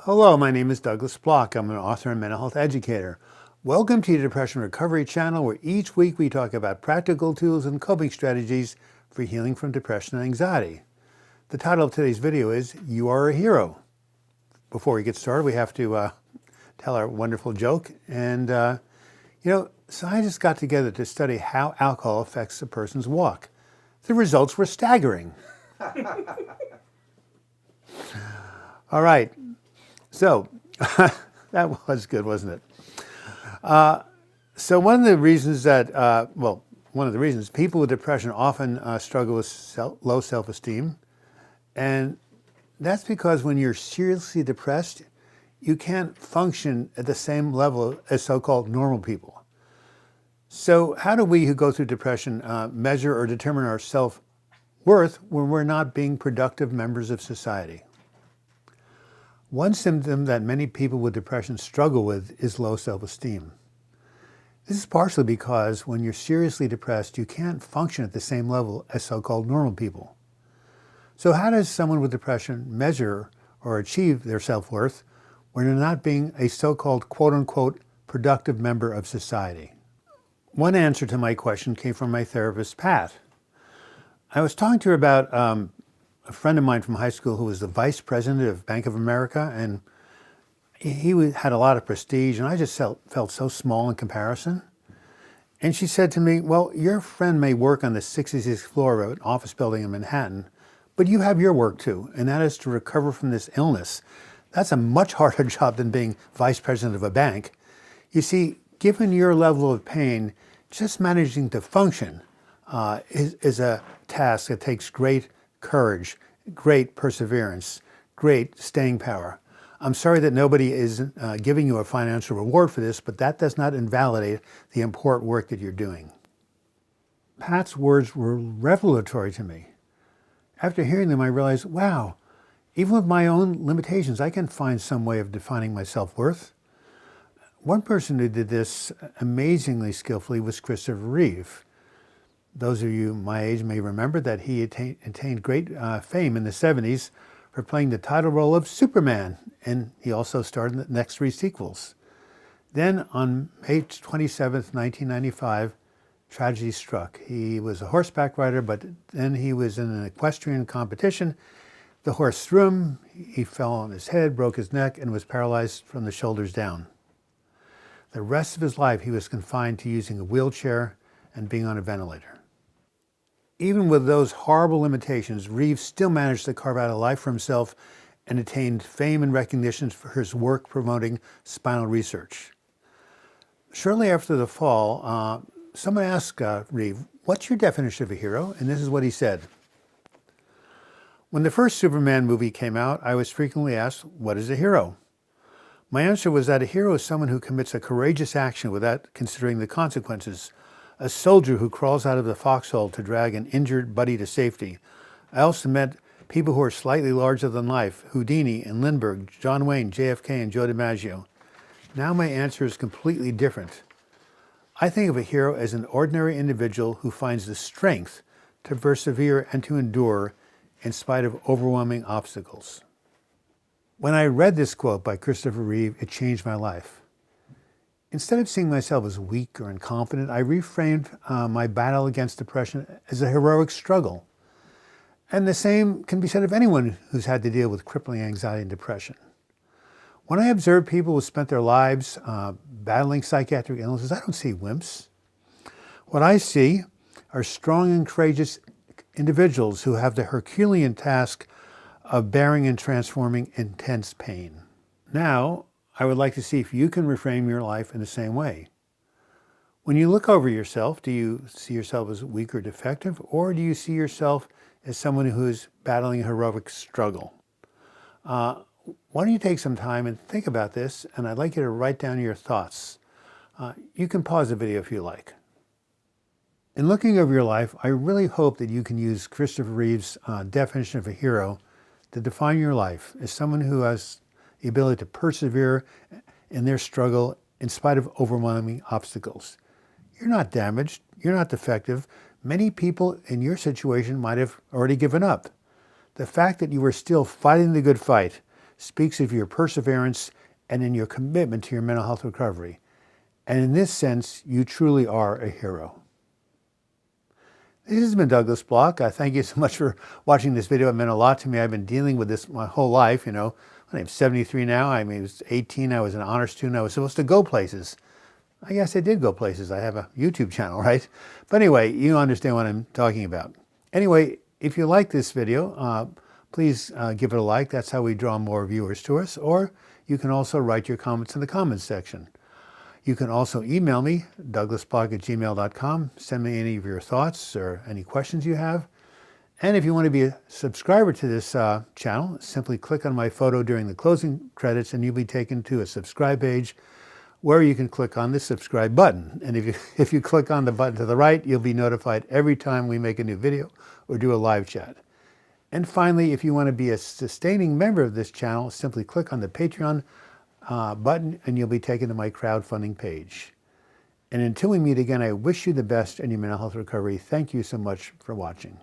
Hello, my name is Douglas Bloch. I'm an author and mental health educator. Welcome to the Depression Recovery channel, where each week we talk about practical tools and coping strategies for healing from depression and anxiety. The title of today's video is You Are a Hero. Before we get started, we have to tell our wonderful joke. And, scientists got together to study how alcohol affects a person's walk. The results were staggering. All right. So, that was good, wasn't it? So one of the reasons people with depression often struggle with low self-esteem. And that's because when you're seriously depressed, you can't function at the same level as so-called normal people. So how do we who go through depression measure or determine our self-worth when we're not being productive members of society? One symptom that many people with depression struggle with is low self-esteem. This is partially because when you're seriously depressed, you can't function at the same level as so-called normal people. So how does someone with depression measure or achieve their self-worth when they're not being a so-called quote-unquote productive member of society? One answer to my question came from my therapist, Pat. I was talking to her about a friend of mine from high school who was the vice president of Bank of America, and he had a lot of prestige, and I just felt so small in comparison. And she said to me, well, your friend may work on the 66th floor of an office building in Manhattan, but you have your work too, and that is to recover from this illness. That's a much harder job than being vice president of a bank. You see, given your level of pain, just managing to function is a task that takes great courage, great perseverance, great staying power. I'm sorry that nobody is giving you a financial reward for this, but that does not invalidate the important work that you're doing. Pat's words were revelatory to me. After hearing them, I realized, wow, even with my own limitations, I can find some way of defining my self-worth. One person who did this amazingly skillfully was Christopher Reeve. Those of you my age may remember that he attained great fame in the 70s for playing the title role of Superman, and he also starred in the next 3 sequels. Then on May 27th, 1995, tragedy struck. He was a horseback rider, but then he was in an equestrian competition. The horse threw him, he fell on his head, broke his neck, and was paralyzed from the shoulders down. The rest of his life, he was confined to using a wheelchair and being on a ventilator. Even with those horrible limitations, Reeve still managed to carve out a life for himself and attained fame and recognition for his work promoting spinal research. Shortly after the fall, someone asked Reeve, what's your definition of a hero? And this is what he said. When the first Superman movie came out, I was frequently asked, what is a hero? My answer was that a hero is someone who commits a courageous action without considering the consequences. A soldier who crawls out of the foxhole to drag an injured buddy to safety. I also met people who are slightly larger than life, Houdini and Lindbergh, John Wayne, JFK, and Joe DiMaggio. Now my answer is completely different. I think of a hero as an ordinary individual who finds the strength to persevere and to endure in spite of overwhelming obstacles. When I read this quote by Christopher Reeve, it changed my life. Instead of seeing myself as weak or incompetent, I reframed my battle against depression as a heroic struggle. And the same can be said of anyone who's had to deal with crippling anxiety and depression. When I observe people who spent their lives battling psychiatric illnesses, I don't see wimps. What I see are strong and courageous individuals who have the Herculean task of bearing and transforming intense pain. Now, I would like to see if you can reframe your life in the same way. When you look over yourself, do you see yourself as weak or defective, or do you see yourself as someone who is battling a heroic struggle? Why don't you take some time and think about this, and I'd like you to write down your thoughts. You can pause the video if you like. In looking over your life, I really hope that you can use Christopher Reeve's definition of a hero to define your life as someone who has the ability to persevere in their struggle in spite of overwhelming obstacles. You're not damaged. You're not defective. Many people in your situation might have already given up. The fact that you are still fighting the good fight speaks of your perseverance and in your commitment to your mental health recovery. And in this sense, you truly are a hero. This has been Douglas Bloch. Thank you so much for watching this video. It meant a lot to me. I've been dealing with this my whole life. I'm 73 now. I was 18. I was an honor student. I was supposed to go places. I guess I did go places. I have a YouTube channel, right? But anyway, you understand what I'm talking about. Anyway, if you like this video, please give it a like. That's how we draw more viewers to us. Or you can also write your comments in the comments section. You can also email me, douglasbloch@gmail.com. Send me any of your thoughts or any questions you have. And if you want to be a subscriber to this channel, simply click on my photo during the closing credits and you'll be taken to a subscribe page where you can click on the subscribe button. And if you click on the button to the right, you'll be notified every time we make a new video or do a live chat. And finally, if you want to be a sustaining member of this channel, simply click on the Patreon button and you'll be taken to my crowdfunding page. And until we meet again, I wish you the best in your mental health recovery. Thank you so much for watching.